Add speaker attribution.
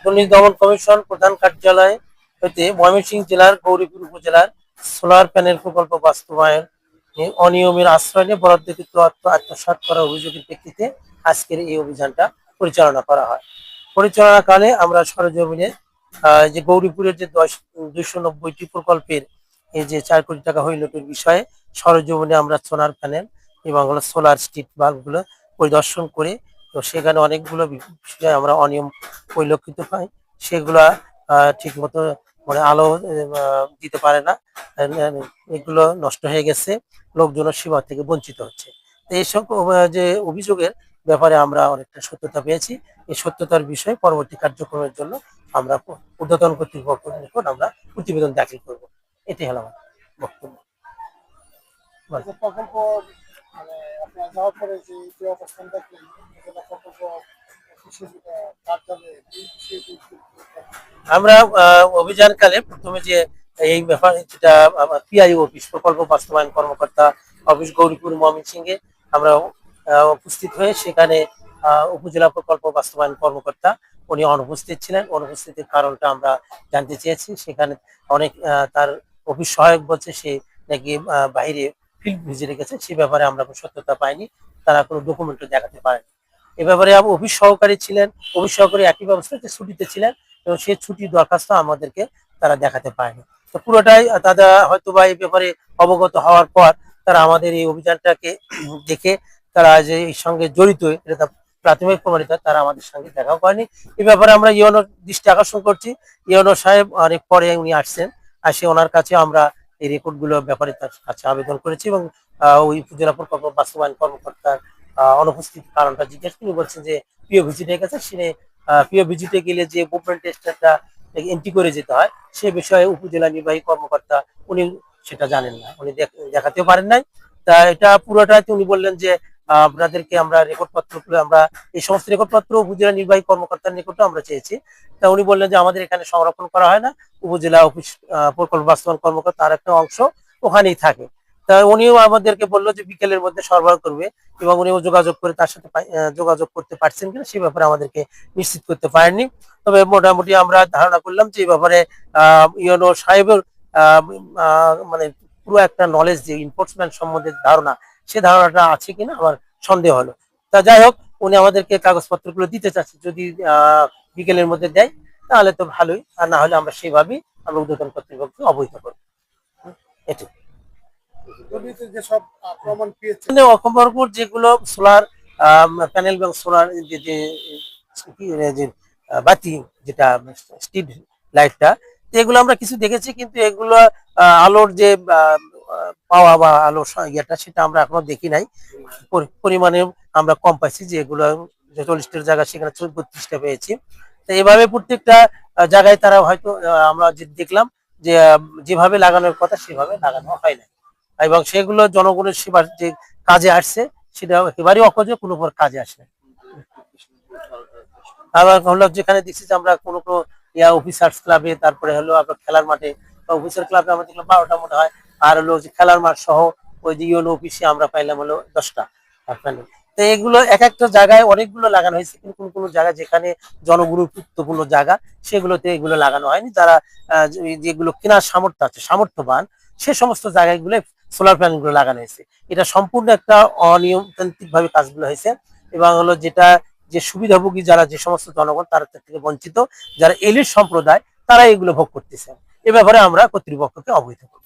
Speaker 1: দুর্নীতি দমন কমিশন প্রধান কার্যালয় হইতে ময়মনসিংহ জেলার গৌরীপুর উপজেলার সোলার প্যানেল প্রকল্প বাস্তবায়ন অনিয়মের আশ্রয় নিয়ে বরাদ্দকৃত অর্থ আত্মসাৎ করার অভিযোগের প্রেক্ষিতে আজকের এই অভিযানটা পরিচালনা করা হয়। পরিচালনাকালে আমরা সরেজমিনে যে গৌরীপুরের যে 290টি প্রকল্পের এই যে 4 কোটি টাকা হইলটের বিষয়ে সরেজমিনে আমরা সোলার প্যানেল এবং সোলার স্ট্রিট বাল্বগুলো পরিদর্শন করে, তো সেখানে অনেকগুলো বিষয়ে আমরা অনিয়ম পরিলক্ষিত হয়। সেগুলা ঠিক মতো মানে আলো দিতে পারে না, এগুলো নষ্ট হয়ে গেছে, লোকজনের সেবা থেকে বঞ্চিত হচ্ছে। তো এইসব যে অভিযোগের ব্যাপারে আমরা অনেকটা সত্যতা পেয়েছি। এই সত্যতার বিষয়ে পরবর্তী কার্যক্রমের জন্য আমরা ঊর্ধ্বতন কর্তৃপক্ষের নিকট আমরা প্রতিবেদন দাখিল করব। এটাই হলো আমার বক্তব্য। প্রকল্প মানে আপনার যাওয়ার পরে যে অবস্থান দেখলেন প্রকল্প আমরা অভিযানকালে প্রথমে যে এই ব্যাপার যেটা পিআই অফিস প্রকল্প বাস্তবায়ন কর্মকর্তা অফিস গৌরীপুর ময়মনসিংহে আমরা উপস্থিত হয়ে সেখানে উপজেলা প্রকল্প বাস্তবায়ন কর্মকর্তা উনি অনুপস্থিত ছিলেন। অনুপস্থিতির কারণটা আমরা জানতে চেয়েছি। সেখানে অনেক তার অফিস সহায়ক বলছে সে নাকি বাইরে ফিল্ড ভিজিটে গেছে, সে ব্যাপারে আমরা কোনো সত্যতা পাইনি, তারা কোনো ডকুমেন্টও দেখাতে পারেনি। এ ব্যাপারে অফিস সহকারী ছিলেন, অফিস সহকারী একই ব্যবস্থাতে ছুটিতে ছিলেন এবং সেই ছুটির দরখাস্ত আমাদেরকে তারা দেখাতে পারেনি। তো পুরোটাই তারা হয়তো বা এই ব্যাপারে অবগত হওয়ার পর তারা আমাদের এই অভিযানটাকে দেখে তারা যে এর সঙ্গে জড়িত এটা প্রাথমিক প্রমাণিত, তারা আমাদের সঙ্গে দেখাও করেনি। এই ব্যাপারে আমরা ইউনোর দৃষ্টি আকর্ষণ করছি। ইউনো সাহেব অনেক পরে উনি আসছেন, আসে ওনার কাছে আমরা এই রেকর্ডগুলো ব্যাপারে তার কাছে আবেদন করেছি এবং ওই উপজেলা প্রকল্প বাস্তবায়ন কর্মকর্তার অনুপস্থিত কারণটা জিজ্ঞেস তিনি বলছেন যে পিও ভিজিটে গেছে, সে পিও ভিজিটে গেলে যে মুভমেন্ট টেস্টারটা এন্ট্রি করে যেতে হয় সে বিষয়ে উপজেলা নির্বাহী কর্মকর্তা উনি সেটা জানেন না, উনি দেখাতেও পারেন নাই। তা এটা পুরোটাই উনি বললেন যে আপনাদেরকে আমরা রেকর্ডপত্র আমরা এই সমস্ত রেকর্ডপত্র উপজেলা নির্বাহী কর্মকর্তার নিকটও আমরা চেয়েছি। তা উনি বললেন যে আমাদের এখানে সংরক্ষণ করা হয় না, উপজেলা অফিস প্রকল্প বাস্তবায়ন কর্মকর্তা আর একটা অংশ ওখানেই থাকে। তা উনিও আমাদেরকে বললো যে বিকেলের মধ্যে সরবরাহ করবে এবং উনিও যোগাযোগ করে তার সাথে যোগাযোগ করতে পারছেন কিনা সে ব্যাপারে আমাদেরকে নিশ্চিত করতে পারেননি। তবে মোটামুটি আমরা ধারণা করলাম যে এই ব্যাপারে ইউনো সাহেবের মানে পুরো একটা নলেজ যে এনফোর্সমেন্ট সম্বন্ধে ধারণা, সে ধারণাটা আছে কিনা আমার সন্দেহ হলো। তা যাই হোক, উনি আমাদেরকে কাগজপত্রগুলো দিতে চাচ্ছে, যদি বিকেলের মধ্যে দেয় তাহলে তো ভালোই, আর না হলে আমরা সেইভাবেই আমরা ঊর্ধ্বতন কর্তৃপক্ষকে অবহিত করবো। এটি অকমরপুর যেগুলো সোলার প্যানেল এবং সোলার যে বাতি যেটা স্ট্রিট লাইটটা, এগুলো আমরা কিছু দেখেছি, কিন্তু এগুলো আলোর যে পাওয়া বা আলোর ইয়েটা সেটা আমরা এখনো দেখি নাই। পরিমাণে আমরা কম পাইছি, যে এগুলো 40টার জায়গা সেখানে 32টা পেয়েছি। তো এইভাবে প্রত্যেকটা জায়গায় তারা হয়তো আমরা যে দেখলাম যে যেভাবে লাগানোর কথা সেভাবে লাগানো হয় না, এবং সেগুলো জনগণের সেবার যে কাজে আসছে সেটা একেবারেই অকাজে কোনো কাজে আসে। আবার হলো যেখানে দেখছি যে আমরা কোনো কোনো অফিসার্স ক্লাবে, তারপরে হলো আপনার খেলার মাঠে অফিসার ক্লাবে আমরা দেখলাম 12টা মনে হয়, আর হলো যে খেলার মাঠ সহ ওই যে ইউনো অফিসে আমরা পাইলাম হলো 10টা প্যানেল। তো এগুলো এক একটা জায়গায় অনেকগুলো লাগানো হয়েছে, কিন্তু কোনো কোনো জায়গায় যেখানে জনগুরুত্বপূর্ণ জায়গা সেগুলোতে এগুলো লাগানো হয়নি। যারা যেগুলো কেনার সামর্থ্য আছে, সামর্থ্যবান, সে সমস্ত জায়গাগুলো সোলার প্যানেল গুলো লাগানো হয়েছে। এটা সম্পূর্ণ একটা অনিয়মতান্ত্রিক ভাবে কাজগুলো হয়েছে, এবং হলো যেটা যে সুবিধাভোগী যারা যে সমস্ত জনগণ তারা থেকে বঞ্চিত, যারা এলিট সম্প্রদায় তারা এগুলো ভোগ করতেছে। এ ব্যাপারে আমরা কর্তৃপক্ষকে অবহিত করব।